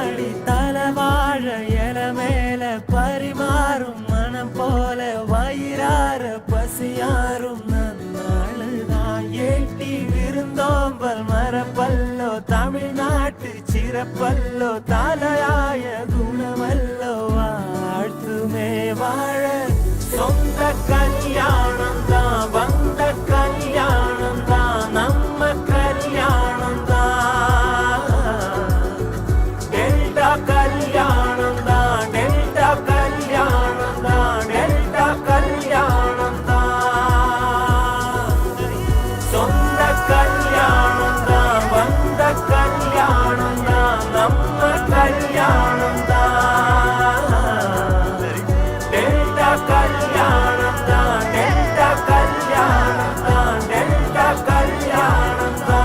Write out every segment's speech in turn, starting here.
அடி தலவாழ இல மேல பரிமாறும் மனம் போல வயிறார பசியாரும் நன்னாளுதான் ஏட்டி விருந்தோம்பல் மரப்பல்லோ தமிழ்நாட்டு சிறப்பல்லோ தலையாய குணமல்லோ வாழ்த்துமே வாழ சொந்த கல்யாணம் தான் வந்த கல்யாணம் தான் நம்ம கல்யாணம் தான் டெல்டா கல்யாணம் தான் டெல்டா கல்யாணம் தான் டெல்டா கல்யாணம் தான் சொந்த கல்யாணம் தான் வந்த கல்யாணம் தான் நம்ம கல்யாணம் தான் டெல்டா கல்யாணம் தான் டெல்டா கல்யாணம் தான் டெல்டா கல்யாணம் தான்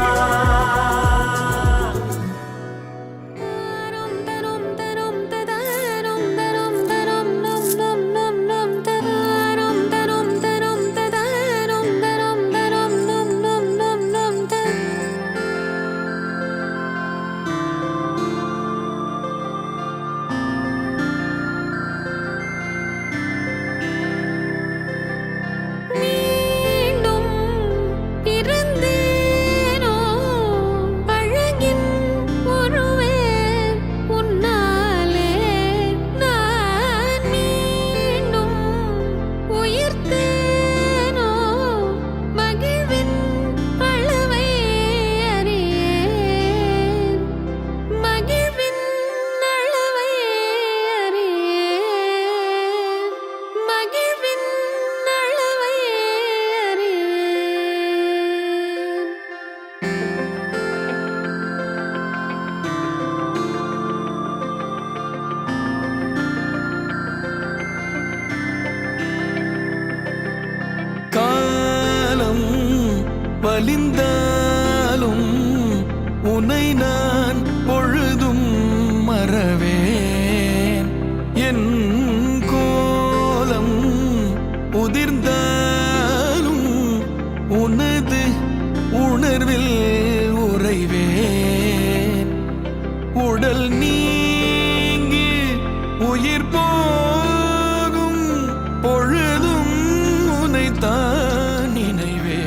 காலம் வலிந்தாலும் உனை நான் பொழுதும் மறவேன் என் கோலம் உதிர்ந்தாலும் உனது உணர்வில் உறைவேன் உடல் நீங்கி உயிர் போகும் பொழுதும் உனைத்தான் நினைவே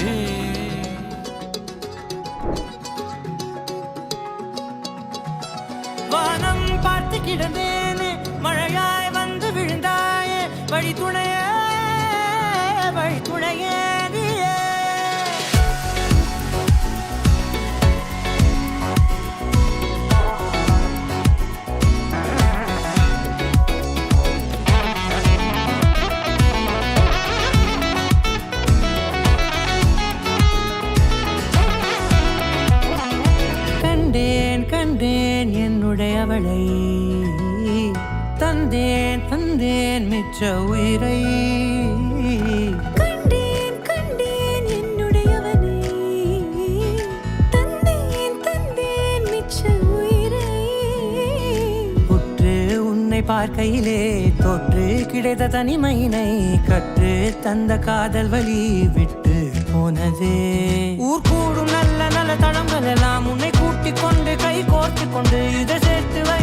வானம் பார்த்து கிடந்தேனே மழையாய் வந்து விழுந்தாயே வழி துணையே நீயே கண்டேன் என்னுடையவளை தந்தேன் மிச்ச உயிரை கண்டேன் என்னுடையவனை தந்தேன் மிச்ச உயிரை உற்று உன்னை பார்க்கையிலே தொற்று கிடைத்த தனிமையினை கற்று தந்த காதல் வழி விட்டு போனதே ஊர் கூடும் நல்ல நல்ல தளங்கள் எல்லாம் உன்னை கூட்டிக் கொண்டு கை கோர்த்து கொண்டு இதை சேர்த்து வை